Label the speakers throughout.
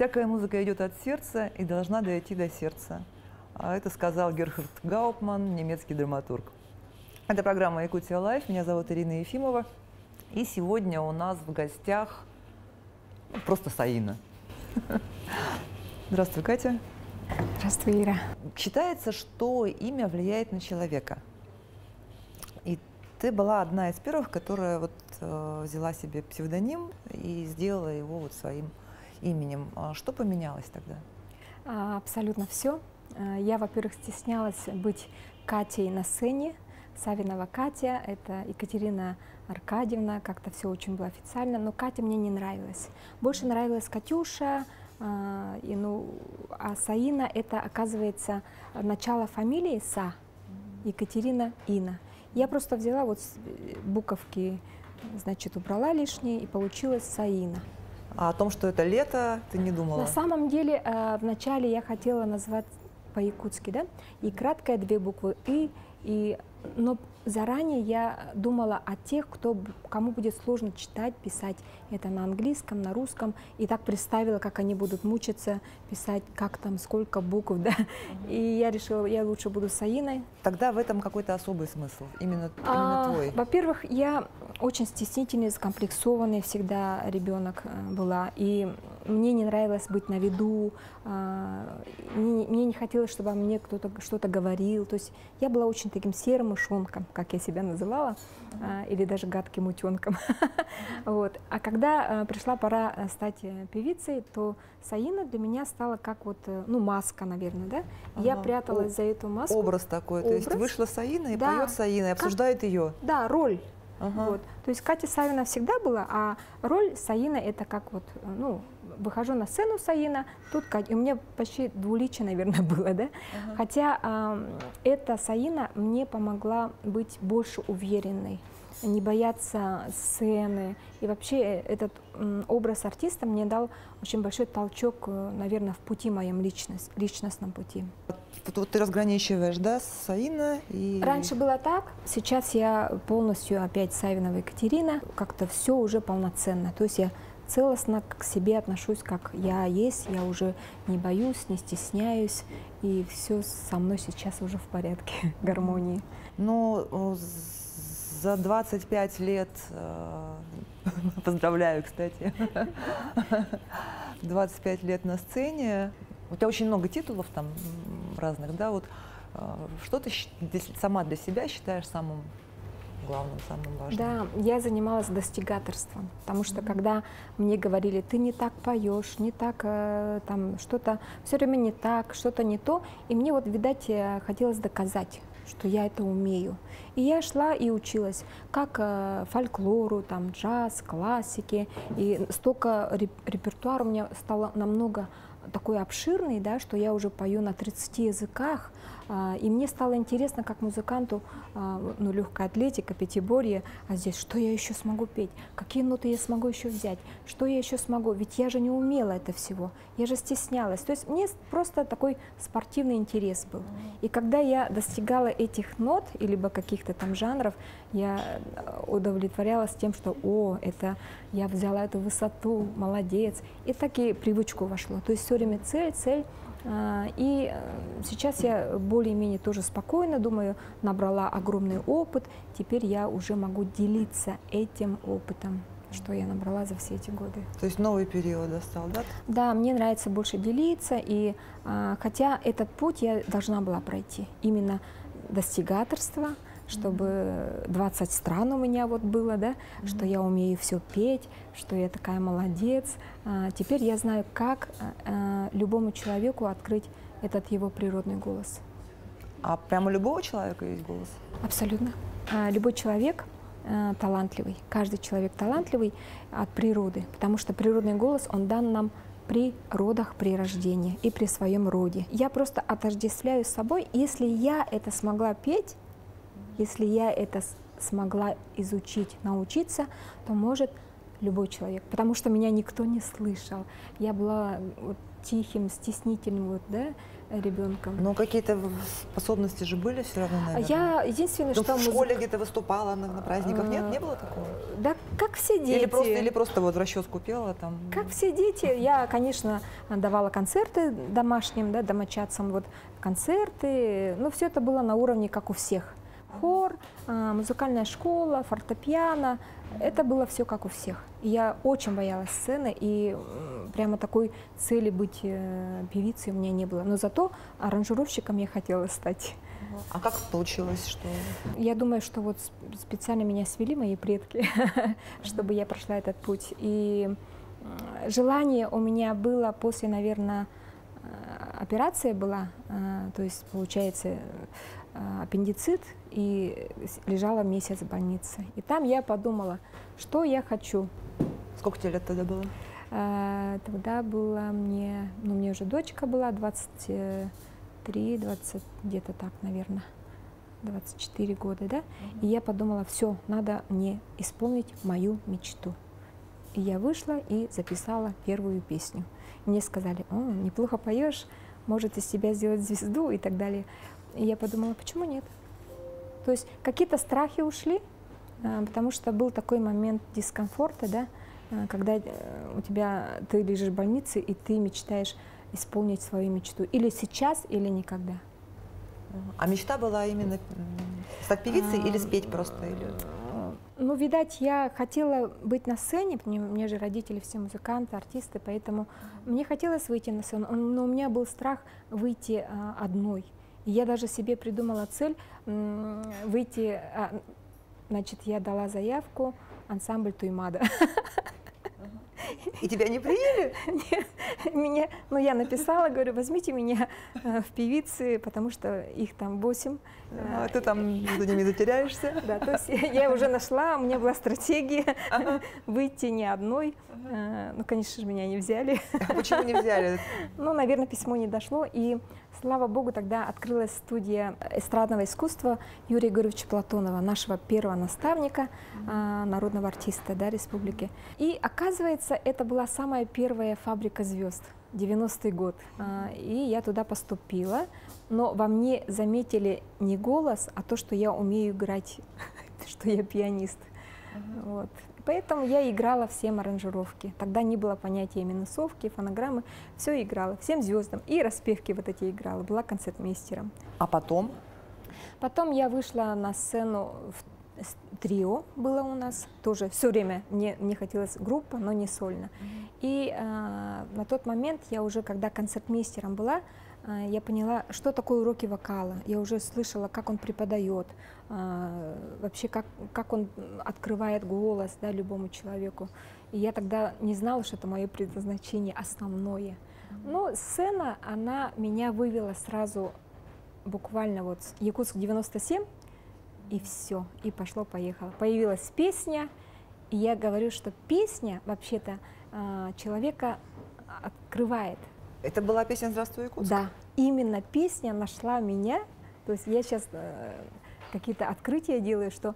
Speaker 1: Всякая музыка идет от сердца и должна дойти до сердца. Это сказал Герхард Гауптман, немецкий драматург. Это программа «Якутия Лайф». Меня зовут Ирина Ефимова. И сегодня у нас в гостях просто Саина. Здравствуй, Катя.
Speaker 2: Здравствуй, Ира.
Speaker 1: Считается, что имя влияет на человека. И ты была одна из первых, которая взяла себе псевдоним и сделала его своим именем. Что поменялось тогда?
Speaker 2: Абсолютно все. Я, во-первых, стеснялась быть Катей на сцене. Савинова Катя, это Екатерина Аркадьевна, как-то все очень было официально, но Катя мне не нравилась. Больше нравилась Катюша, а Саина — это, оказывается, начало фамилии Са, Екатерина Ина. Я просто взяла буковки, значит, убрала лишние, и получилось Саина.
Speaker 1: А о том, что это лето, ты не думала?
Speaker 2: На самом деле, вначале я хотела назвать по-якутски, да, и краткое 2 буквы но заранее я думала о тех, кому будет сложно читать, писать это на английском, на русском, и так представила, как они будут мучиться, писать, как там, сколько букв, да. И я решила, я лучше буду Саиной.
Speaker 1: Тогда в этом какой-то особый смысл, именно твой?
Speaker 2: Во-первых, я очень стеснительный, закомплексованный всегда ребенок была, и мне не нравилось быть на виду, мне не хотелось, чтобы о мне кто-то что-то говорил, то есть я была очень таким серым мышонком, как я себя называла, или даже гадким утенком. Вот. А когда пришла пора стать певицей, то Саина для меня стала как маска, наверное, да? Я пряталась за эту маску.
Speaker 1: Образ такой, то есть вышла Саина и поет Саина, и обсуждает ее.
Speaker 2: Да, роль. Вот. То есть Катя Савина всегда была, а роль Саина — это как выхожу на сцену Саина, тут Катя. У меня почти двуличие, наверное, было, да? Хотя эта Саина мне помогла быть больше уверенной, не бояться сцены. И вообще этот образ артиста мне дал очень большой толчок, наверное, в пути моем личностном пути.
Speaker 1: Вот ты разграничиваешь, да, Саина и...
Speaker 2: Раньше было так, сейчас я полностью опять Савинова Екатерина, как-то все уже полноценно. То есть я целостно к себе отношусь, как я есть, я уже не боюсь, не стесняюсь, и все со мной сейчас уже в порядке, гармонии.
Speaker 1: Ну, за 25 лет, поздравляю, кстати, 25 лет на сцене, у тебя очень много титулов там разных, да, что ты сама для себя считаешь самым главным, самым важным?
Speaker 2: Да, я занималась достигаторством, потому что когда мне говорили, ты не так поешь, не так, там что-то все время не так, что-то не то, и мне видать, хотелось доказать, что я это умею. И я шла и училась, как фольклору, там, джаз, классики, и столько репертуар у меня стало намного такой обширный, да, что я уже пою на 30 языках, и мне стало интересно, как музыканту, легкая атлетика, пятиборье, а здесь что я еще смогу петь, какие ноты я смогу еще взять, что я еще смогу, ведь я же не умела это всего, я же стеснялась, то есть мне просто такой спортивный интерес был. И когда я достигала этих нот, либо каких-то там жанров, я удовлетворялась тем, что, это я взяла эту высоту, молодец, и так и привычку вошло, то есть все время цель. И сейчас я более-менее тоже спокойно, думаю, набрала огромный опыт, теперь я уже могу делиться этим опытом, что я набрала за все эти годы.
Speaker 1: То есть новый период настал, да? Да,
Speaker 2: мне нравится больше делиться, и хотя этот путь я должна была пройти, именно достигаторство, чтобы 20 стран у меня было, да, что я умею все петь, что я такая молодец. Теперь я знаю, как любому человеку открыть этот его природный голос.
Speaker 1: А прямо у любого человека есть голос?
Speaker 2: Абсолютно. Любой человек талантливый, каждый человек талантливый от природы, потому что природный голос, он дан нам при родах, при рождении и при своем роде. Я просто отождествляю с собой, если я это смогла петь, если я это смогла изучить, научиться, то может любой человек, потому что меня никто не слышал. Я была вот тихим, стеснительным вот, да, ребенком.
Speaker 1: Но какие-то способности же были все равно, наверное.
Speaker 2: Я единственное,
Speaker 1: Ну,
Speaker 2: что
Speaker 1: в школе где-то выступала на праздниках, нет? Не было такого?
Speaker 2: Да, как все дети.
Speaker 1: Или просто вот в расческу пела там?
Speaker 2: Как все дети. Я, конечно, давала концерты домашним, да, домочадцам, вот концерты. Но все это было на уровне, как у всех. Хор, музыкальная школа, фортепиано. Это было все как у всех. И я очень боялась сцены, и прямо такой цели быть певицей у меня не было. Но зато аранжировщиком я хотела стать.
Speaker 1: А как получилось, что...
Speaker 2: Я думаю, что вот специально меня свели мои предки, чтобы я прошла этот путь. И желание у меня было после, наверное, операция была, то есть, получается, аппендицит, и лежала месяц в больнице. И там я подумала, что я хочу.
Speaker 1: Сколько тебе лет тогда было?
Speaker 2: Тогда было мне, ну, мне уже дочка была, 23, 20, где-то так, наверное, 24 года, да? И я подумала, все, надо мне исполнить мою мечту. И я вышла и записала первую песню. Мне сказали, о, неплохо поешь, может из себя сделать звезду и так далее. И я подумала, почему нет? То есть какие-то страхи ушли, потому что был такой момент дискомфорта, да, когда ты лежишь в больнице, и ты мечтаешь исполнить свою мечту. Или сейчас, или никогда.
Speaker 1: А мечта была именно стать певицей или спеть просто?
Speaker 2: Ну, видать, я хотела быть на сцене, мне же родители все музыканты, артисты, поэтому мне хотелось выйти на сцену, но у меня был страх выйти одной. И я даже себе придумала цель выйти, значит, я дала заявку ансамбль Туймада.
Speaker 1: И тебя не приняли?
Speaker 2: Нет, ну я написала, говорю, возьмите меня в певицы, потому что их там 8.
Speaker 1: А ты там за ними затеряешься?
Speaker 2: Да, то есть я уже нашла, у меня была стратегия выйти не одной. Ну, конечно же, меня не взяли.
Speaker 1: А почему не взяли?
Speaker 2: Ну, наверное, письмо не дошло, и слава богу, тогда открылась студия эстрадного искусства Юрия Егоровича Платонова, нашего первого наставника, народного артиста, да, республики. И оказывается, это была самая первая фабрика звезд, 90-й год. И я туда поступила, но во мне заметили не голос, а то, что я умею играть, что я пианист. Вот. Поэтому я играла всем аранжировки. Тогда не было понятия минусовки, фонограммы. Все играла, всем звездам. И распевки вот эти играла. Была концертмейстером.
Speaker 1: А потом?
Speaker 2: Потом я вышла на сцену в трио было у нас. Тоже все время мне хотелось группа, но не сольно. И на тот момент я уже, когда концертмейстером была, я поняла, что такое уроки вокала. Я уже слышала, как он преподает, вообще как он открывает голос, да, любому человеку. И я тогда не знала, что это мое предназначение основное. Но сцена, она меня вывела сразу буквально вот Якутск 97, и все, и пошло-поехало. Появилась песня, и я говорю, что песня вообще-то человека открывает.
Speaker 1: Это была песня «Здравствуй, Якутск»?
Speaker 2: Да, именно песня нашла меня. То есть я сейчас какие-то открытия делаю, что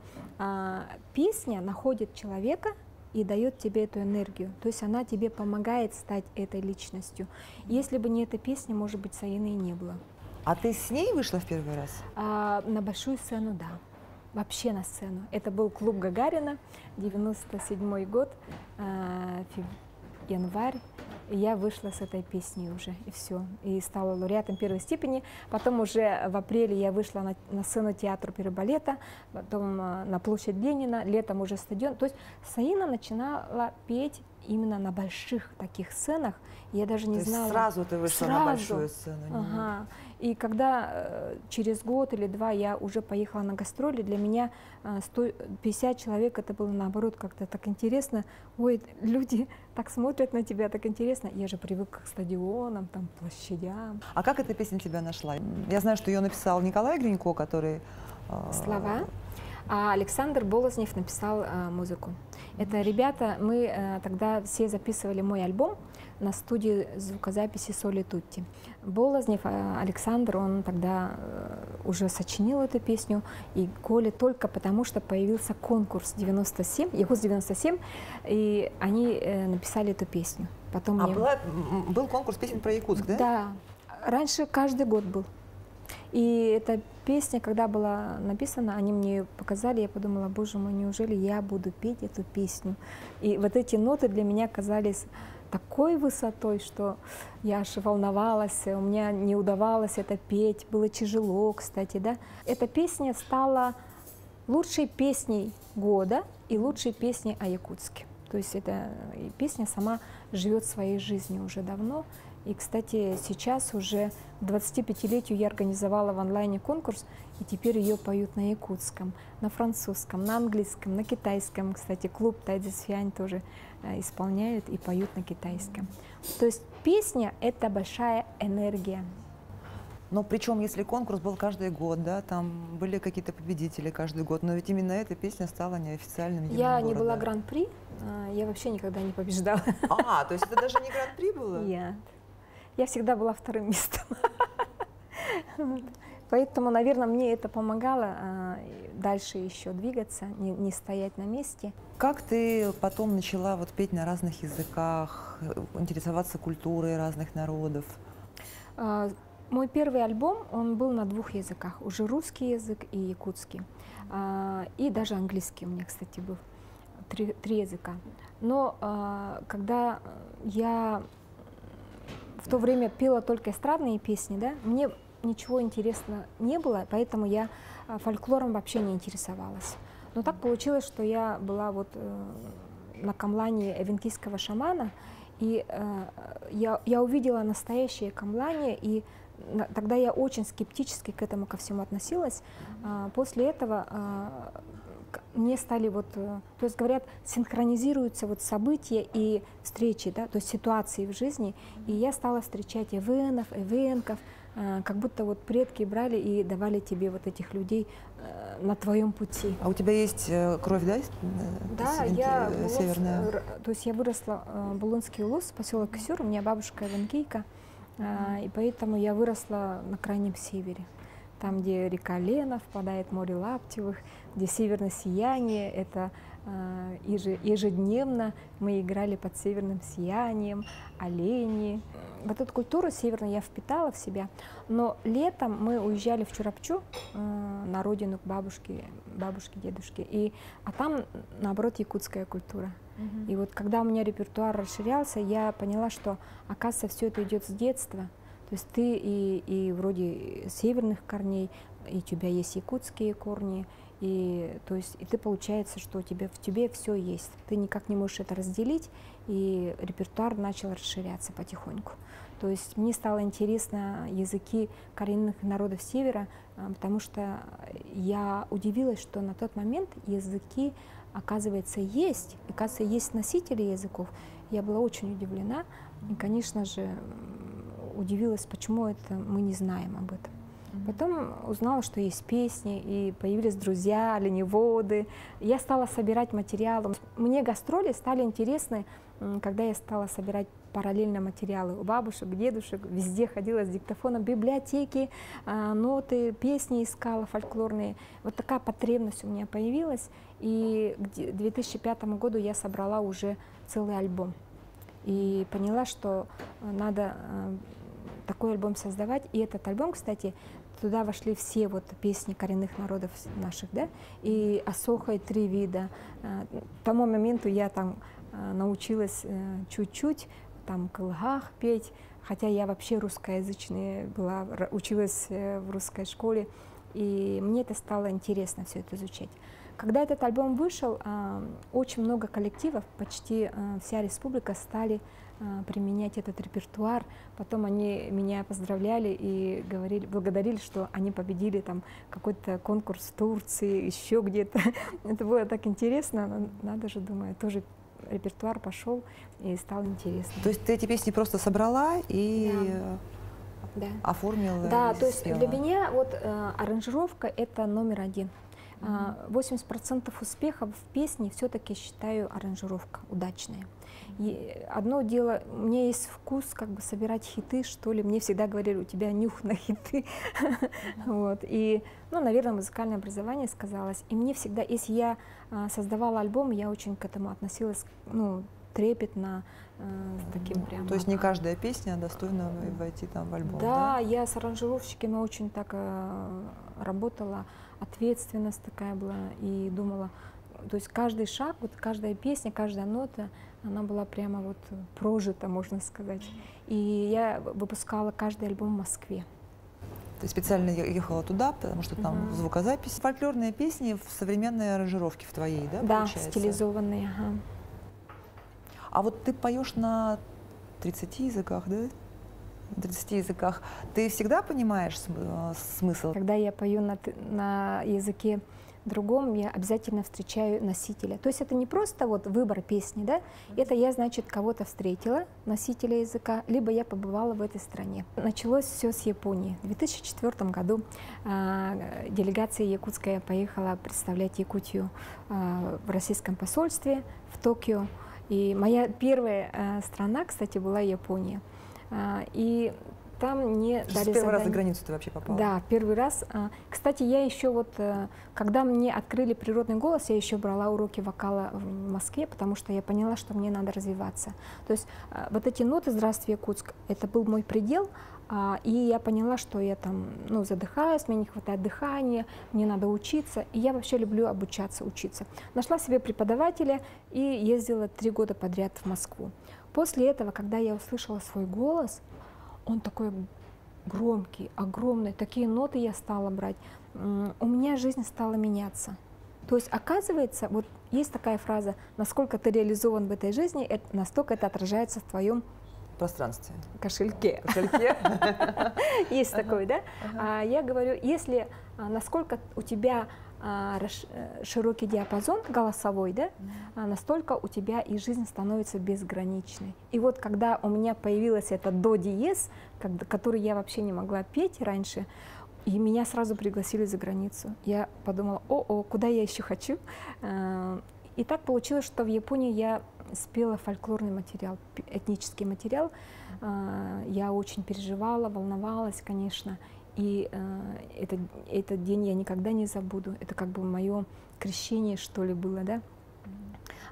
Speaker 2: песня находит человека и дает тебе эту энергию. То есть она тебе помогает стать этой личностью. Если бы не эта песня, может быть, Саины и не было.
Speaker 1: А ты с ней вышла в первый раз?
Speaker 2: На большую сцену, да. Вообще на сцену. Это был клуб Гагарина, 97-й год, январь. И я вышла с этой песней уже, и все. И стала лауреатом первой степени. Потом уже в апреле я вышла на сцену театра оперы и балета, потом на площадь Ленина, летом уже стадион. То есть Саина начинала петь именно на больших таких сценах. Я даже не знала.
Speaker 1: Сразу ты вышла на большую сцену?
Speaker 2: Ага. И когда через год или два я уже поехала на гастроли, для меня 150 человек, это было наоборот как-то так интересно. Ой, люди так смотрят на тебя, так интересно. Я же привыкла к стадионам, там, площадям.
Speaker 1: А как эта песня тебя нашла? Я знаю, что ее написал Николай Гринько, который...
Speaker 2: Слова. А Александр Болознев написал музыку. Это ребята, мы тогда все записывали мой альбом на студии звукозаписи «Соли Тутти». Болознев Александр, он тогда уже сочинил эту песню, и Коля только потому, что появился конкурс 97, Якутск 97, и они написали эту песню. Потом
Speaker 1: был конкурс песен про Якутск, да?
Speaker 2: Да. Раньше каждый год был. И эта песня, когда была написана, они мне ее показали, я подумала, боже мой, неужели я буду петь эту песню? И вот эти ноты для меня казались такой высотой, что я аж волновалась, у меня не удавалось это петь, было тяжело, кстати, да. Эта песня стала лучшей песней года и лучшей песней о Якутске. То есть эта песня сама живет своей жизнью уже давно. И, кстати, сейчас уже к 25-летию я организовала в онлайне конкурс, и теперь ее поют на якутском, на французском, на английском, на китайском. Кстати, клуб Тайдзисфянь тоже исполняют и поют на китайском. То есть песня — это большая энергия.
Speaker 1: Но причем, если конкурс был каждый год, да, там были какие-то победители каждый год, но ведь именно эта песня стала неофициальным гимном
Speaker 2: Я
Speaker 1: города.
Speaker 2: Не была гран-при, я вообще никогда не побеждала.
Speaker 1: То есть это даже не гран-при было?
Speaker 2: Нет. Я всегда была вторым местом. Поэтому, наверное, мне это помогало дальше еще двигаться, не стоять на месте.
Speaker 1: Как ты потом начала вот петь на разных языках, интересоваться культурой разных народов?
Speaker 2: Мой первый альбом, он был на 2 языках, уже русский язык и якутский. И даже английский у меня, кстати, был. 3 языка. Но когда я в то время пела только эстрадные песни, да, мне ничего интересного не было, поэтому я фольклором вообще не интересовалась. Но так получилось, что я была вот на камлане эвенкийского шамана, и я увидела настоящее камлание, и тогда я очень скептически к этому ко всему относилась. После этого мне стали вот, то есть говорят, синхронизируются вот события и встречи, да, то есть ситуации в жизни, и я стала встречать эвенов, эвенков, как будто вот предки брали и давали тебе вот этих людей на твоем пути.
Speaker 1: А у тебя есть кровь, да?
Speaker 2: Да,
Speaker 1: северная.
Speaker 2: То есть я выросла в Булунский улус, поселок Кисюр, у меня бабушка эвенкийка, и поэтому я выросла на крайнем севере. Там, где река Лена впадает в море Лаптевых, где северное сияние, это ежедневно мы играли под северным сиянием, олени. Вот эту культуру северную я впитала в себя, но летом мы уезжали в Чурапчу, на родину к бабушке, дедушке, а там, наоборот, якутская культура. И вот когда у меня репертуар расширялся, я поняла, что, оказывается, все это идет с детства. То есть ты и вроде северных корней, и у тебя есть якутские корни, и ты получается, что в тебе все есть. Ты никак не можешь это разделить, и репертуар начал расширяться потихоньку. То есть мне стало интересно языки коренных народов Севера, потому что я удивилась, что на тот момент языки, оказывается, есть. Оказывается, есть носители языков. Я была очень удивлена, и, конечно же, удивилась, почему это мы не знаем об этом. Потом узнала, что есть песни, и появились друзья, оленеводы. Я стала собирать материалы. Мне гастроли стали интересны, когда я стала собирать параллельно материалы у бабушек, дедушек. Везде ходила с диктофоном, библиотеки, ноты, песни искала фольклорные. Вот такая потребность у меня появилась. И к 2005 году я собрала уже целый альбом. И поняла, что надо такой альбом создавать. И этот альбом, кстати, туда вошли все вот песни коренных народов наших, да, и Асохой 3 вида. К тому моменту я там научилась чуть-чуть там кылгах петь, хотя я вообще русскоязычная была, училась в русской школе, и мне это стало интересно все это изучать. Когда этот альбом вышел, очень много коллективов, почти вся республика стали применять этот репертуар. Потом они меня поздравляли и благодарили, что они победили там какой-то конкурс в Турции, еще где-то. Это было так интересно, надо же, думаю, тоже репертуар пошел и стало интересно.
Speaker 1: То есть ты эти песни просто собрала и оформила?
Speaker 2: Да, то есть для меня вот аранжировка — это номер 1. 80% успеха в песне все-таки считаю аранжировка удачная. И одно дело, у меня есть вкус как бы собирать хиты, что ли. Мне всегда говорили, у тебя нюх на хиты. Вот. И, ну, наверное, музыкальное образование сказалось. И мне всегда, если я создавала альбом, я очень к этому относилась, ну, трепетно, с таким прям.
Speaker 1: То есть не каждая песня достойна войти там в альбом,
Speaker 2: да? Да, я с аранжировщиками очень так работала, ответственность такая была, и думала, то есть каждый шаг, вот каждая песня, каждая нота, она была прямо вот прожита, можно сказать. И я выпускала каждый альбом в Москве.
Speaker 1: Ты специально ехала туда, потому что там звукозапись. Фольклорные песни в современной аранжировке в твоей, да,
Speaker 2: да,
Speaker 1: получается?
Speaker 2: стилизованные. Ага.
Speaker 1: А вот ты поешь на 30 языках, да? На 30 языках. Ты всегда понимаешь смысл?
Speaker 2: Когда я пою на языке другом, я обязательно встречаю носителя. То есть это не просто вот выбор песни, да? Это я, значит, кого-то встретила, носителя языка, либо я побывала в этой стране. Началось все с Японии. В 2004 году делегация якутская поехала представлять Якутию в российском посольстве в Токио. И моя первая страна, кстати, была Япония. И там мне дали задание.
Speaker 1: Первый раз за границу ты вообще попала?
Speaker 2: Да, первый раз. Кстати, я еще вот, когда мне открыли природный голос, я еще брала уроки вокала в Москве, потому что я поняла, что мне надо развиваться. То есть вот эти ноты «Здравствуй, Якутск» — это был мой предел, и я поняла, что я там, ну, задыхаюсь, мне не хватает дыхания, мне надо учиться, и я вообще люблю обучаться, учиться. Нашла себе преподавателя и ездила 3 года подряд в Москву. После этого, когда я услышала свой голос, он такой громкий, огромный, такие ноты я стала брать, у меня жизнь стала меняться. То есть, оказывается, вот есть такая фраза: насколько ты реализован в этой жизни, настолько это отражается в твоем
Speaker 1: пространстве.
Speaker 2: Кошельке. Есть такой, да? Я говорю, если насколько у тебя широкий диапазон голосовой, да, настолько у тебя и жизнь становится безграничной. И вот когда у меня появилась эта до диез, который я вообще не могла петь раньше, и меня сразу пригласили за границу. Я подумала, куда я еще хочу? И так получилось, что в Японии я спела фольклорный материал, этнический материал. Я очень переживала, волновалась, конечно. И этот день я никогда не забуду. Это как бы мое крещение, что ли, было, да?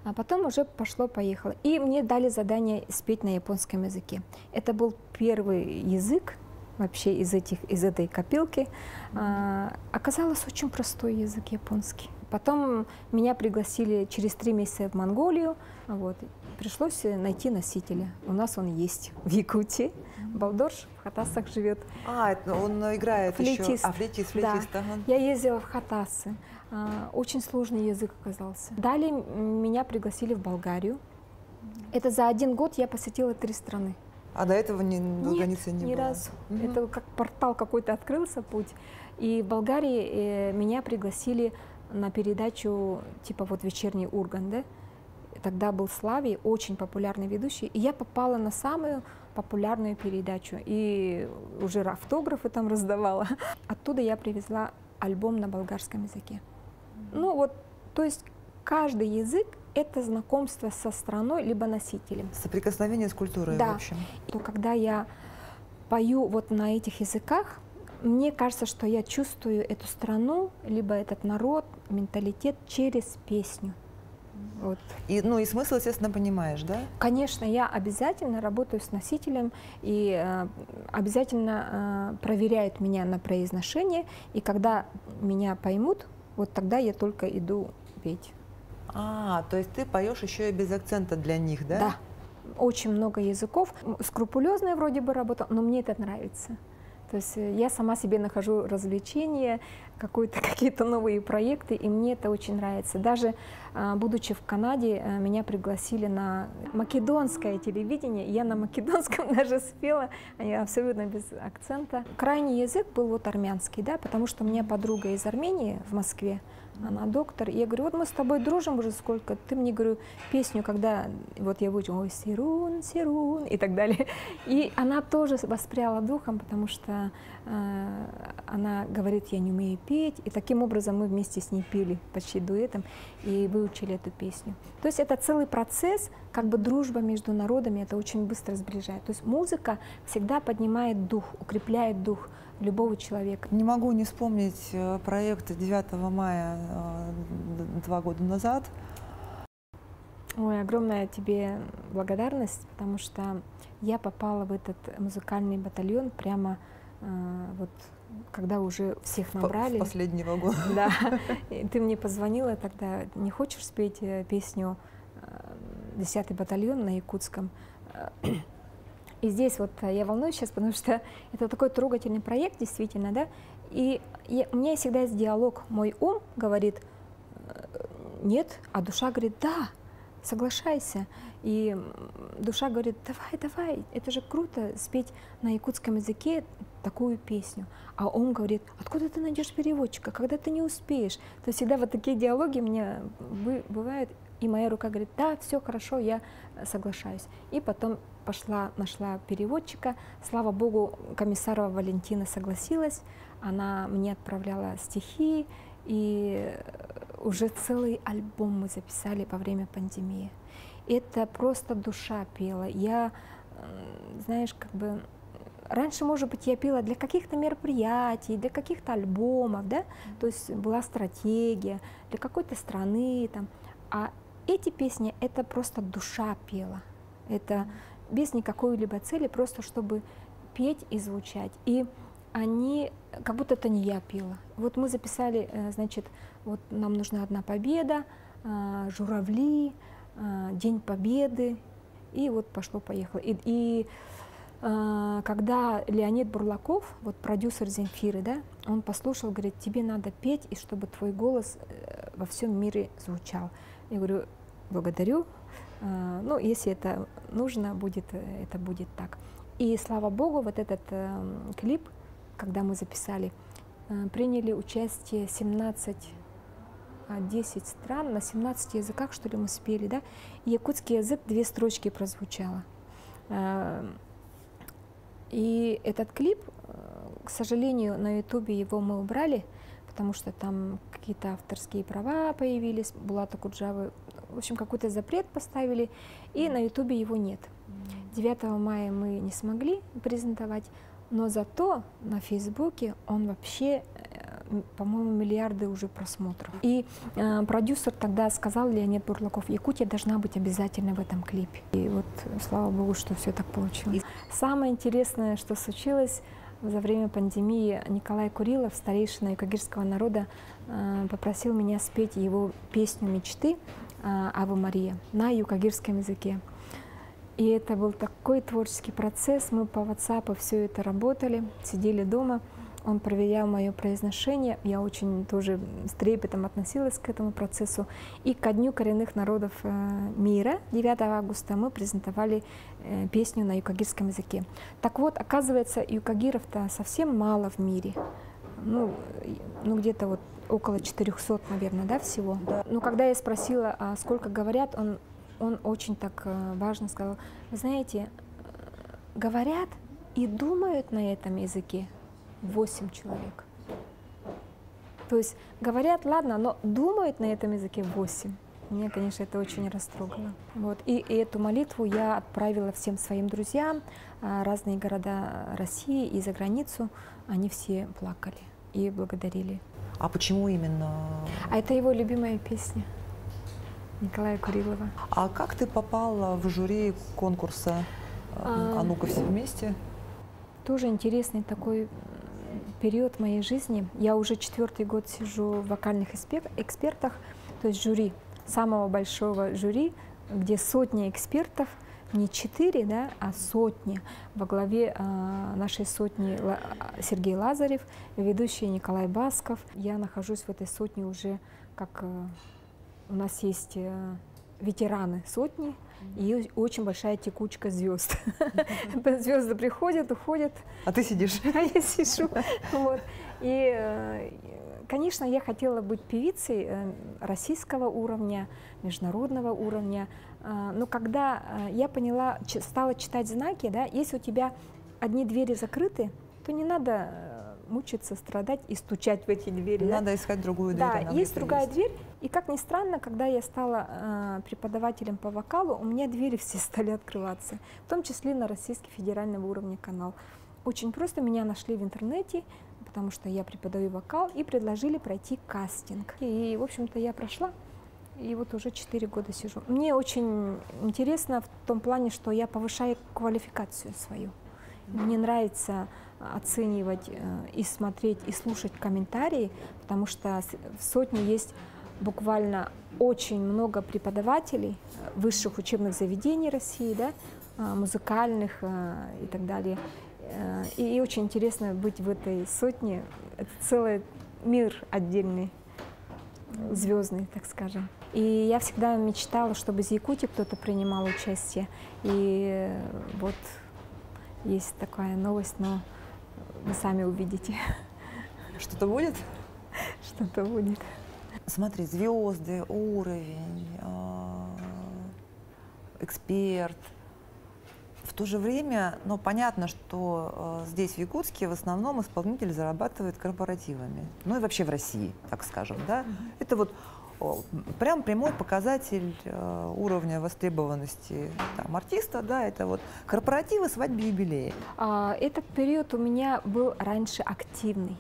Speaker 2: А потом уже пошло-поехало. И мне дали задание спеть на японском языке. Это был первый язык вообще из этой копилки. Оказалось, очень простой язык японский. Потом меня пригласили через 3 месяца в Монголию. Вот. Пришлось найти носителя. У нас он есть в Якутии. Балдорш в Хатасах живет.
Speaker 1: Он играет
Speaker 2: флейтист.
Speaker 1: Еще. Флейтист.
Speaker 2: Да.
Speaker 1: Ага.
Speaker 2: Я ездила в Хатасы. Очень сложный язык оказался. Далее меня пригласили в Болгарию. Это за 1 год я посетила 3 страны.
Speaker 1: А до этого границы не было?
Speaker 2: Ни разу. Это как портал какой-то открылся, путь. И в Болгарии меня пригласили на передачу типа вот «Вечерний Ургант», да? Тогда был Славий, очень популярный ведущий, и я попала на самую популярную передачу, и уже автографы там раздавала. Оттуда я привезла альбом на болгарском языке. Ну вот, то есть каждый язык — это знакомство со страной либо носителем.
Speaker 1: Соприкосновение с культурой,
Speaker 2: да.
Speaker 1: В общем.
Speaker 2: То, когда я пою вот на этих языках, мне кажется, что я чувствую эту страну, либо этот народ, менталитет через песню. Вот.
Speaker 1: И смысл, естественно, понимаешь, да?
Speaker 2: Конечно, я обязательно работаю с носителем и обязательно проверяют меня на произношение. И когда меня поймут, вот тогда я только иду петь.
Speaker 1: То есть ты поешь еще и без акцента для них, да?
Speaker 2: Да. Очень много языков. Скрупулезная вроде бы работа, но мне это нравится. То есть я сама себе нахожу развлечения, какие-то новые проекты, и мне это очень нравится. Даже будучи в Канаде, меня пригласили на македонское телевидение. Я на македонском даже спела, абсолютно без акцента. Крайний язык был вот армянский, да, потому что у меня подруга из Армении в Москве, Она доктор. И я говорю, вот мы с тобой дружим уже сколько. Ты мне, говорю, песню, когда вот я выучу, ой, Сирун, Сирун и так далее. И она тоже воспряла духом, потому что она говорит, я не умею петь. И таким образом мы вместе с ней пели почти дуэтом и выучили эту песню. То есть это целый процесс, как бы дружба между народами, это очень быстро сближает. То есть музыка всегда поднимает дух, укрепляет дух любого человека.
Speaker 1: Не могу не вспомнить проект 9 мая 2 года назад.
Speaker 2: Ой, огромная тебе благодарность, потому что я попала в этот музыкальный батальон прямо вот когда уже всех набрали.
Speaker 1: Последнего года.
Speaker 2: Да. И ты мне позвонила тогда, не хочешь спеть песню «10-й батальон» на якутском? И здесь вот я волнуюсь сейчас, потому что это такой трогательный проект, действительно, да. И у меня всегда есть диалог. Мой ум говорит нет, а душа говорит да, соглашайся. И душа говорит давай, давай, это же круто спеть на якутском языке такую песню. А ум говорит, откуда ты найдешь переводчика, когда ты не успеешь. То есть всегда вот такие диалоги у меня бывают. И моя рука говорит, да, все хорошо, я соглашаюсь. И потом нашла переводчика. Слава богу, Комиссарова Валентина согласилась. Она мне отправляла стихи. И уже целый альбом мы записали во время пандемии. Это просто душа пела. Я, знаешь, как бы... Раньше, может быть, я пела для каких-то мероприятий, для каких-то альбомов, да? То есть была стратегия для какой-то страны. Там. А эти песни — это просто душа пела. Это без никакой-либо цели, просто чтобы петь и звучать. И они, как будто это не я пела. Вот мы записали, значит, вот нам нужна одна победа, журавли, День Победы, и вот пошло-поехало. И когда Леонид Бурлаков, вот продюсер Земфиры, да, он послушал, говорит, тебе надо петь, и чтобы твой голос во всем мире звучал. Я говорю, благодарю, ну, если это нужно будет, это будет так. И слава богу, вот этот клип, когда мы записали, приняли участие 10 стран, на 17 языках, что ли, мы спели, да, и якутский язык 2 строчки прозвучало. И этот клип, к сожалению, на ютубе его мы убрали, потому что там какие-то авторские права появились, Булата Куджавы, в общем, какой-то запрет поставили, и на ютубе его нет. 9 мая мы не смогли презентовать, но зато на Фейсбуке он вообще, по-моему, миллиарды уже просмотров. И продюсер тогда сказал, Леонид Бурлаков, Якутия должна быть обязательно в этом клипе. И вот слава богу, что все так получилось. Самое интересное, что случилось за время пандемии, Николай Курилов, старейшина юкагирского народа, попросил меня спеть его песню мечты «Ave Мария» на юкагирском языке. И это был такой творческий процесс. Мы по WhatsApp все это работали, сидели дома. Он проверял мое произношение. Я очень тоже с трепетом относилась к этому процессу. И ко Дню коренных народов мира, 9 августа, мы презентовали песню на юкагирском языке. Так вот, оказывается, юкагиров-то совсем мало в мире. Ну где-то вот около 400, наверное, да, всего. Да. Но когда я спросила, а сколько говорят, он очень так важно сказал, вы знаете, говорят и думают на этом языке 8 человек. То есть говорят, ладно, но думают на этом языке 8. Меня, конечно, это очень растрогало. Вот. И эту молитву я отправила всем своим друзьям, разные города России и за границу. Они все плакали и благодарили.
Speaker 1: А почему именно?
Speaker 2: А это его любимая песня. Николая Курилова.
Speaker 1: А как ты попала в жюри конкурса «А ну-ка все вместе»?
Speaker 2: Тоже интересный такой период моей жизни. Я уже 4-й год сижу в вокальных экспертах, то есть жюри, самого большого жюри, где сотни экспертов, не 4, да, а сотни. Во главе нашей сотни Сергей Лазарев, ведущий Николай Басков. Я нахожусь в этой сотне уже как... У нас есть ветераны сотни, и очень большая текучка звезд. Звезды приходят, уходят.
Speaker 1: А ты сидишь?
Speaker 2: А я сижу. Вот. И, конечно, я хотела быть певицей российского уровня, международного уровня. Но когда я поняла, стала читать знаки, да, если у тебя одни двери закрыты, то не надо мучиться, страдать и стучать в эти двери.
Speaker 1: Надо искать другую дверь.
Speaker 2: Да, есть другая дверь. И как ни странно, когда я стала преподавателем по вокалу, у меня двери все стали открываться, в том числе на российский федерального уровня канал. Очень просто меня нашли в интернете, потому что я преподаю вокал, и предложили пройти кастинг. И, в общем-то, я прошла, и вот уже 4 года сижу. Мне очень интересно в том плане, что я повышаю квалификацию свою. Мне нравится оценивать и смотреть, и слушать комментарии, потому что в сотне есть буквально очень много преподавателей высших учебных заведений России, да, музыкальных и так далее. И очень интересно быть в этой сотне. Это целый мир отдельный, звездный, так скажем. И я всегда мечтала, чтобы из Якутии кто-то принимал участие. И вот есть такая новость, но вы сами увидите.
Speaker 1: Что-то будет?
Speaker 2: Что-то будет.
Speaker 1: Смотри, звезды, уровень, эксперт. В то же время, ну, понятно, что здесь, в Якутске, в основном исполнитель зарабатывает корпоративами. Ну и вообще в России, так скажем, да. Это вот прям прямой показатель уровня востребованности там, артиста, да, это вот корпоративы, свадьбы, юбилеи.
Speaker 2: Этот период у меня был раньше активный.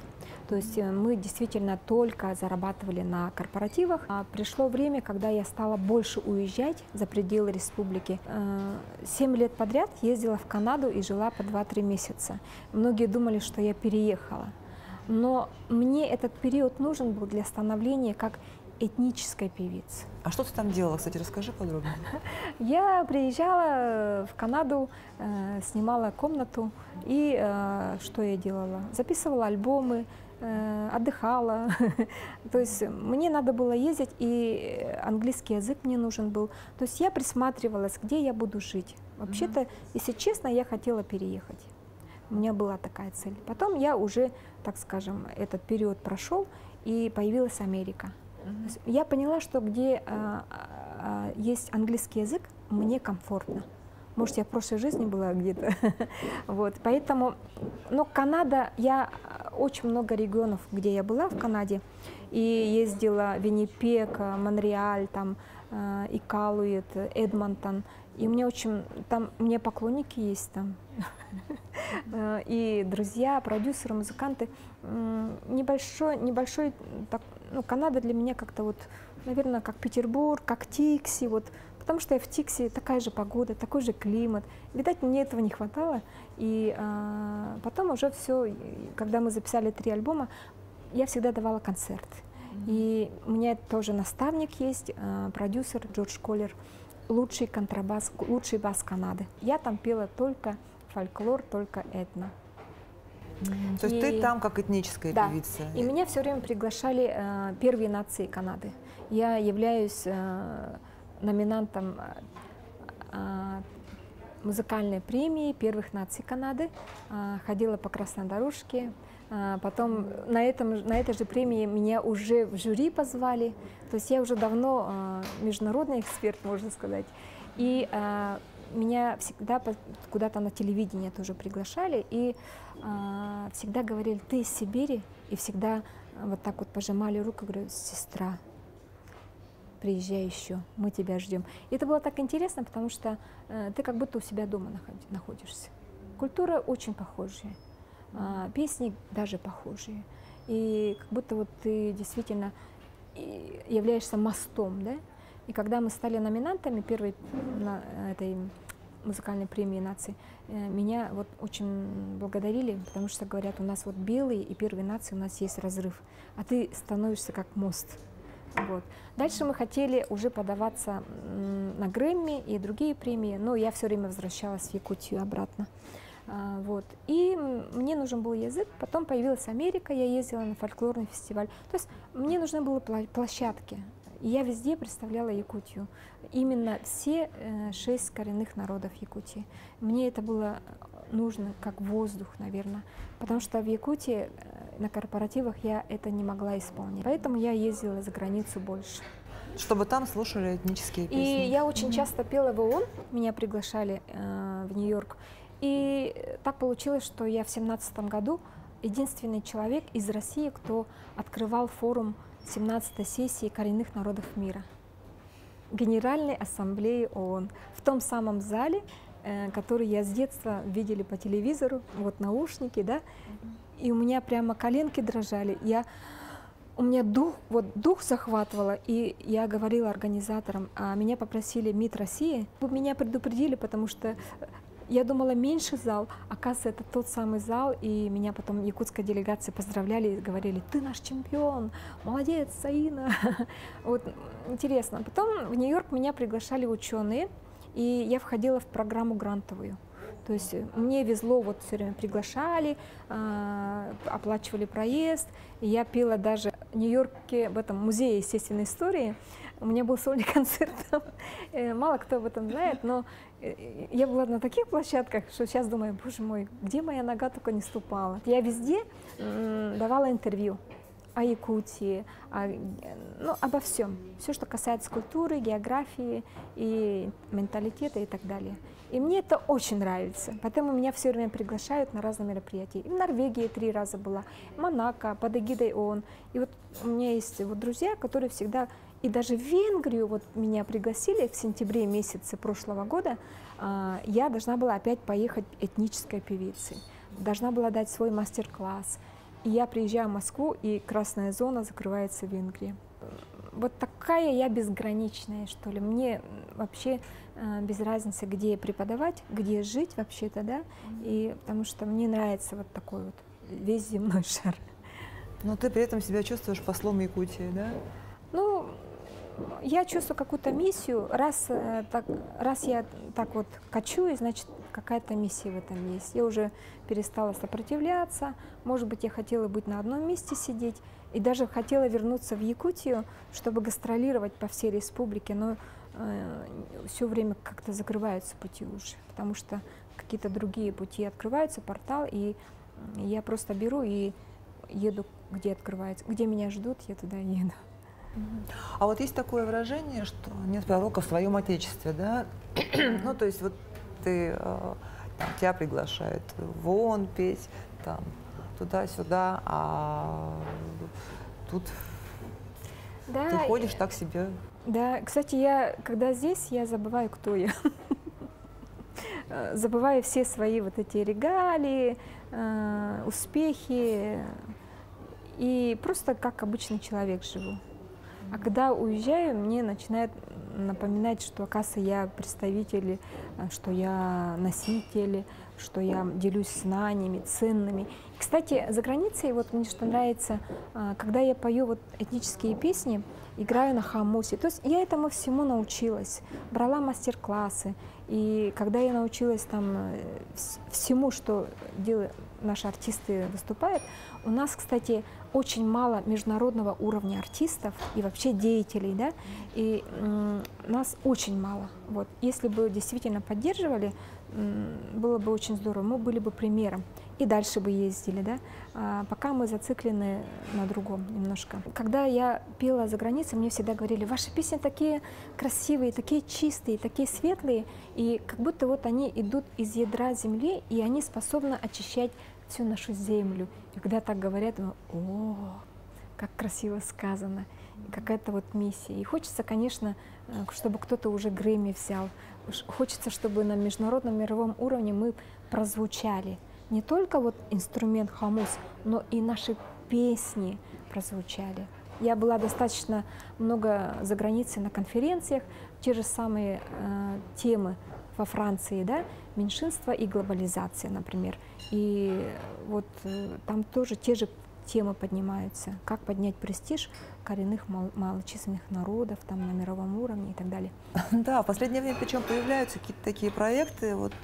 Speaker 2: То есть мы действительно только зарабатывали на корпоративах. Пришло время, когда я стала больше уезжать за пределы республики. 7 лет подряд ездила в Канаду и жила по 2-3 месяца. Многие думали, что я переехала. Но мне этот период нужен был для становления как этнической певицы.
Speaker 1: А что ты там делала, кстати, расскажи подробнее.
Speaker 2: Я приезжала в Канаду, снимала комнату, и что я делала? Записывала альбомы, отдыхала. То есть мне надо было ездить, и английский язык мне нужен был. То есть я присматривалась, где я буду жить. Вообще-то, если честно, я хотела переехать. У меня была такая цель. Потом я уже, так скажем, этот период прошел, и появилась Америка. Я поняла, что где есть английский язык, мне комфортно. Может, я в прошлой жизни была где-то. Вот, поэтому, но Канада, я очень много регионов, где я была в Канаде, и ездила в Виннипег, Монреаль, там, Икалуит, Эдмонтон. И мне очень, там, у меня поклонники есть там, и друзья, продюсеры, музыканты. Небольшой, так, ну, Канада для меня как-то вот, наверное, как Петербург, как Тикси, вот, потому что я в Тикси, такая же погода, такой же климат. Видать, мне этого не хватало, и потом уже все, когда мы записали 3 альбома, я всегда давала концерт. И у меня тоже наставник есть, продюсер Джордж Коллер, лучший контрабас, лучший бас Канады. Я там пела только фольклор, только этно.
Speaker 1: То есть ты там как этническая певица?
Speaker 2: И меня все время приглашали первые нации Канады. Я являюсь номинантом музыкальной премии первых наций Канады, ходила по красной дорожке. Потом на этой же премии меня уже в жюри позвали. То есть я уже давно международный эксперт, можно сказать. И меня всегда куда-то на телевидение тоже приглашали. И всегда говорили: ты из Сибири? И всегда вот так вот пожимали руку, говорю: сестра, приезжай еще, мы тебя ждем. И это было так интересно, потому что ты как будто у себя дома находишься. Культура очень похожая. Песни даже похожие. И как будто вот ты действительно являешься мостом, да? И когда мы стали номинантами первой этой музыкальной премии нации, меня вот очень благодарили, потому что говорят: у нас вот белые и первые нации, у нас есть разрыв, а ты становишься как мост. Вот. Дальше мы хотели уже подаваться на Грэмми и другие премии, но я все время возвращалась в Якутию обратно. Вот. И мне нужен был язык, потом появилась Америка, я ездила на фольклорный фестиваль. То есть мне нужны были площадки. И я везде представляла Якутию. Именно все 6 коренных народов Якутии. Мне это было нужно как воздух, наверное. Потому что в Якутии на корпоративах я это не могла исполнить. Поэтому я ездила за границу больше.
Speaker 1: Чтобы там слушали этнические песни.
Speaker 2: И я очень часто пела в ООН, меня приглашали в Нью-Йорк. И так получилось, что я в 2017 году единственный человек из России, кто открывал форум 17-й сессии коренных народов мира. Генеральной ассамблеи ООН. В том самом зале, который я с детства видели по телевизору, вот наушники, да. И у меня прямо коленки дрожали. У меня дух захватывало, и я говорила организаторам, а меня попросили МИД России, меня предупредили, потому что я думала, меньше зал, оказывается, это тот самый зал, и меня потом якутская делегация поздравляли и говорили: ты наш чемпион, молодец, Саина. Вот интересно. Потом в Нью-Йорк меня приглашали ученые, и я входила в программу грантовую. То есть мне везло, вот все время приглашали, оплачивали проезд. И я пела даже в Нью-Йорке в этом музее естественной истории. У меня был сольный концерт там. Мало кто об этом знает, но я была на таких площадках, что сейчас думаю, боже мой, где моя нога только не ступала. Я везде давала интервью о Якутии, обо всем. Все, что касается культуры, географии и менталитета и так далее. И мне это очень нравится, поэтому меня все время приглашают на разные мероприятия. И в Норвегии 3 раза была, в Монако, под эгидой ООН. И вот у меня есть вот друзья, которые всегда... И даже в Венгрию вот меня пригласили в сентябре месяце прошлого года. Я должна была опять поехать этнической певицей. Должна была дать свой мастер-класс. И я приезжаю в Москву, и красная зона закрывается в Венгрии. Вот такая я безграничная, что ли. Мне вообще без разницы, где преподавать, где жить вообще-то, да. И потому что мне нравится вот такой вот весь земной шар.
Speaker 1: Но ты при этом себя чувствуешь послом Якутии, да?
Speaker 2: Ну, я чувствую какую-то миссию. Раз я так вот кочую, значит, какая-то миссия в этом есть. Я уже перестала сопротивляться. Может быть, я хотела быть на одном месте сидеть. И даже хотела вернуться в Якутию, чтобы гастролировать по всей республике. Но все время как-то закрываются пути уже. Потому что какие-то другие пути открываются, портал. И я просто беру и еду, где открывается. Где меня ждут, я туда еду.
Speaker 1: А вот есть такое выражение, что нет пророка в своем отечестве, да? Ну, то есть вот ты, там, тебя приглашают в ООН петь, там, туда-сюда, а тут
Speaker 2: Да,
Speaker 1: ты ходишь так себе.
Speaker 2: Да, кстати, когда здесь, я забываю, кто я. Забываю все свои вот эти регалии, успехи, и просто как обычный человек живу. А когда уезжаю, мне начинает напоминать, что, оказывается, я представитель, что я носитель, что я делюсь знаниями ценными. Кстати, за границей, вот мне что нравится, когда я пою вот этнические песни, играю на хамусе. То есть я этому всему научилась, брала мастер-классы. И когда я научилась там всему, что наши артисты выступают, у нас, кстати, очень мало международного уровня артистов и вообще деятелей, да, и нас очень мало. Вот. Если бы действительно поддерживали, было бы очень здорово, мы были бы примером. И дальше бы ездили, да, пока мы зациклены на другом немножко. Когда я пела за границей, мне всегда говорили: ваши песни такие красивые, такие чистые, такие светлые, и как будто вот они идут из ядра земли, и они способны очищать всю нашу землю. И когда так говорят, думаю: о, как красиво сказано, какая-то вот миссия. И хочется, конечно, чтобы кто-то уже Грэмми взял, хочется, чтобы на международном мировом уровне мы прозвучали. Не только вот инструмент хамус, но и наши песни прозвучали. Я была достаточно много за границей на конференциях, те же самые темы во Франции, да, меньшинство и глобализация, например. И вот там тоже те же темы поднимаются, как поднять престиж коренных малочисленных народов там, на мировом уровне и так далее.
Speaker 1: Да, в последнее время причем появляются какие-то такие проекты. Вот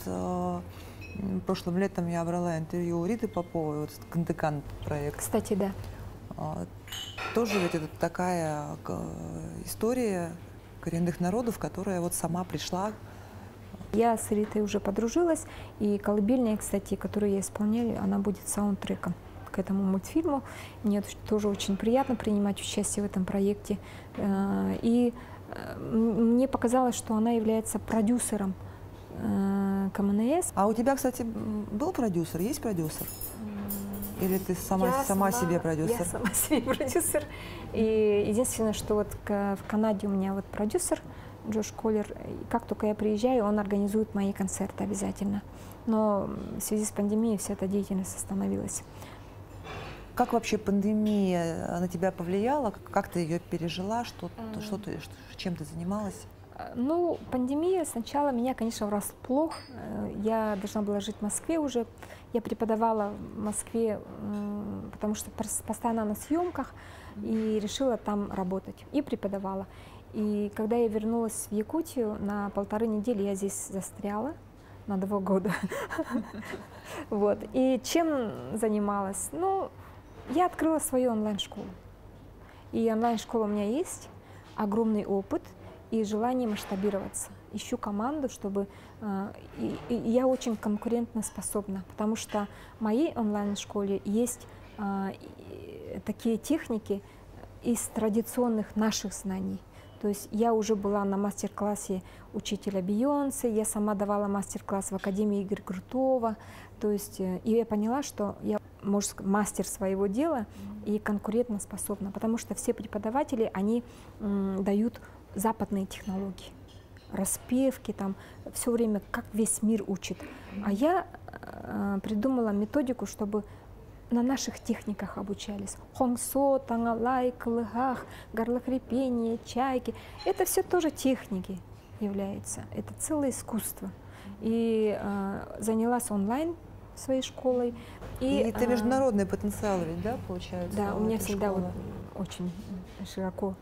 Speaker 1: прошлым летом я брала интервью у Риты Поповой, вот Кандыкан проект.
Speaker 2: Кстати, да.
Speaker 1: Тоже ведь это такая история коренных народов, которая вот сама пришла.
Speaker 2: Я с Ритой уже подружилась, и колыбельная, кстати, которую я исполняю, она будет саундтреком к этому мультфильму. Мне тоже очень приятно принимать участие в этом проекте. И мне показалось, что она является продюсером КМНС.
Speaker 1: А у тебя, кстати, был продюсер? Есть продюсер? Или ты сама себе продюсер?
Speaker 2: Я сама себе продюсер. И единственное, что вот в Канаде у меня вот продюсер Джош Коллер. Как только я приезжаю, он организует мои концерты обязательно. Но в связи с пандемией вся эта деятельность остановилась.
Speaker 1: Как вообще пандемия на тебя повлияла? Как ты ее пережила? Чем ты занималась?
Speaker 2: Ну, пандемия сначала меня, конечно, врасплох. Я должна была жить в Москве уже. Я преподавала в Москве, потому что постоянно на съемках, и решила там работать. И преподавала. И когда я вернулась в Якутию, на 1,5 недели я здесь застряла на 2 года. Вот. И чем занималась? Ну, я открыла свою онлайн-школу. И онлайн-школа у меня есть, огромный опыт и желание масштабироваться. Ищу команду, чтобы... И я очень конкурентоспособна, потому что в моей онлайн-школе есть такие техники из традиционных наших знаний. То есть я уже была на мастер-классе учителя Бейонсе, я сама давала мастер-класс в Академии Игоря Крутого. То есть, и я поняла, что я, можно сказать, мастер своего дела и конкурентоспособна, потому что все преподаватели, они дают западные технологии, распевки, там, все время, как весь мир учит. А я придумала методику, чтобы на наших техниках обучались. Хонгсо, тангалай, калыгах, горлохрипение, чайки. Это все тоже техники являются. Это целое искусство. И занялась онлайн своей школой.
Speaker 1: И это международный потенциал ведь, да, получается?
Speaker 2: Да, у меня всегда вот очень широко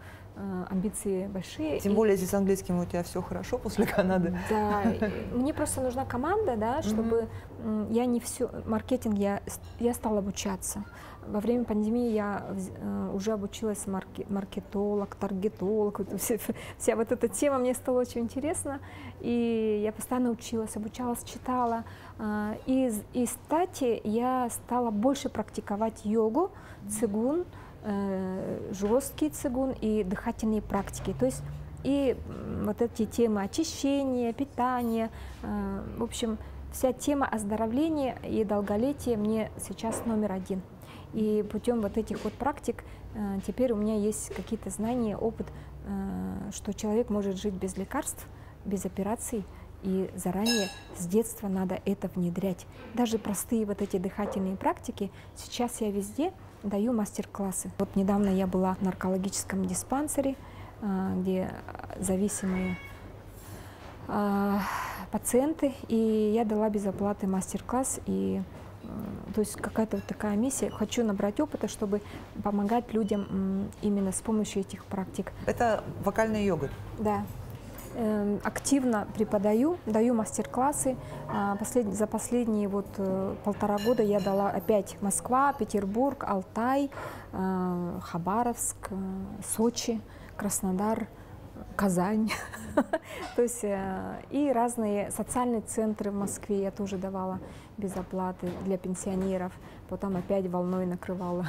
Speaker 2: амбиции большие.
Speaker 1: Тем более здесь с английским у тебя все хорошо после Канады.
Speaker 2: Да, мне просто нужна команда, да, чтобы я не все, маркетинг, я стала обучаться. Во время пандемии я уже обучилась маркетолог, таргетолог, вся вот эта тема мне стала очень интересна, и я постоянно училась, обучалась, читала. И, кстати, я стала больше практиковать йогу, цигун, жесткий цигун и дыхательные практики. То есть и вот эти темы очищения, питания, в общем, вся тема оздоровления и долголетия мне сейчас №1. И путем вот этих вот практик теперь у меня есть какие-то знания, опыт, что человек может жить без лекарств, без операций, и заранее с детства надо это внедрять. Даже простые вот эти дыхательные практики, сейчас я везде даю мастер-классы. Вот недавно я была в наркологическом диспансере, где зависимые пациенты, и я дала без оплаты мастер-класс. И то есть какая-то вот такая миссия. Хочу набрать опыта, чтобы помогать людям именно с помощью этих практик.
Speaker 1: Это вокальная йога?
Speaker 2: Да. Активно преподаю, даю мастер-классы. За последние вот 1,5 года я дала опять Москва, Петербург, Алтай, Хабаровск, Сочи, Краснодар, Казань. То есть и разные социальные центры в Москве я тоже давала без оплаты для пенсионеров. Потом опять волной накрывала.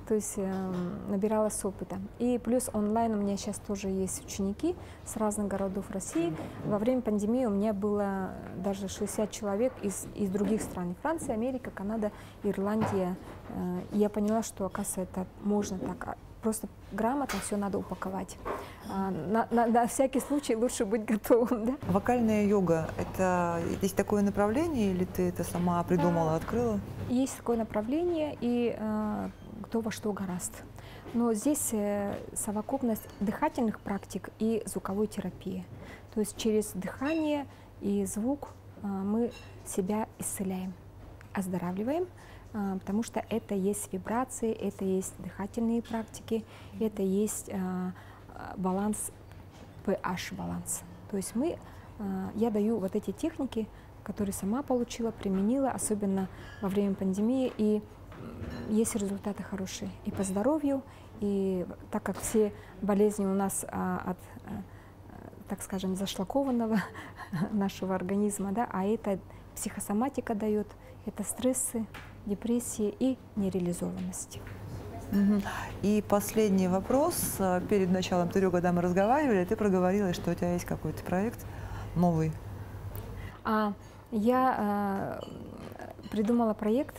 Speaker 2: То есть набиралась опыта. И плюс онлайн у меня сейчас тоже есть ученики с разных городов России. Во время пандемии у меня было даже 60 человек из других стран. Франция, Америка, Канада, Ирландия. И я поняла, что, оказывается, это можно так. Просто грамотно все надо упаковать. На всякий случай лучше быть готовым. Да?
Speaker 1: Вокальная йога – это есть такое направление, или ты это сама придумала, открыла?
Speaker 2: Есть такое направление, и кто во что гораст. Но здесь совокупность дыхательных практик и звуковой терапии. То есть через дыхание и звук мы себя исцеляем, оздоравливаем, потому что это есть вибрации, это есть дыхательные практики, это есть баланс, pH-баланс. То есть я даю вот эти техники, которые сама получила, применила, особенно во время пандемии. И есть результаты хорошие и по здоровью, и так как все болезни у нас так скажем, зашлакованного нашего организма, да, а это психосоматика дает, это стрессы, депрессии и нереализованность.
Speaker 1: И последний вопрос. Перед началом интервью, когда мы разговаривали, ты проговорила, что у тебя есть какой-то проект новый.
Speaker 2: Я придумала проект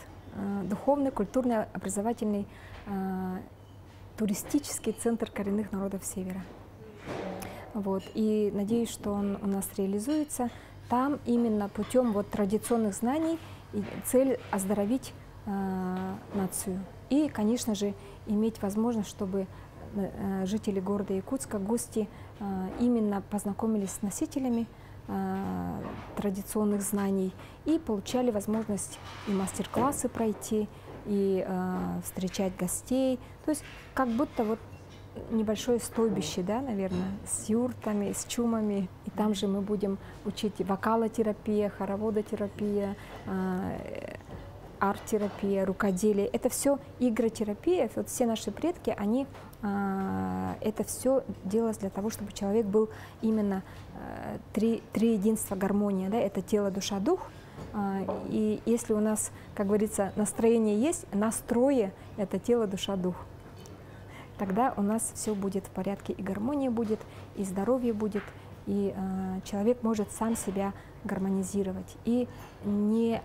Speaker 2: духовный, культурный, образовательный, туристический центр коренных народов Севера. Вот. И надеюсь, что он у нас реализуется. Там именно путем вот традиционных знаний и цель оздоровить нацию. И, конечно же, иметь возможность, чтобы жители города Якутска, гости, именно познакомились с носителями традиционных знаний и получали возможность и мастер-классы пройти, и встречать гостей. То есть как будто вот небольшое стойбище, да, наверное, с юртами, с чумами. И там же мы будем учить вокалотерапия, хороводотерапия, арт-терапия, рукоделие. Это все игротерапия. Вот все наши предки, они это все делалось для того, чтобы человек был именно три единства, гармония. Да? Это тело, душа, дух. И если у нас, как говорится, настроение есть, настрое — это тело, душа, дух. Тогда у нас все будет в порядке, и гармония будет, и здоровье будет, и человек может сам себя гармонизировать и не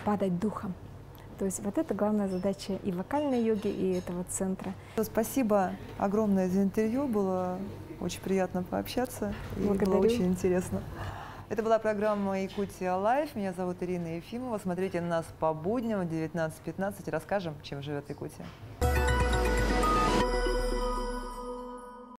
Speaker 2: падать духом. То есть вот это главная задача и вокальной йоги, и этого центра.
Speaker 1: Спасибо огромное за интервью, было очень приятно пообщаться, и было очень интересно. Это была программа «Якутия Лайф». Меня зовут Ирина Ефимова. Смотрите нас по будням в 19:15. Расскажем, чем живет Якутия.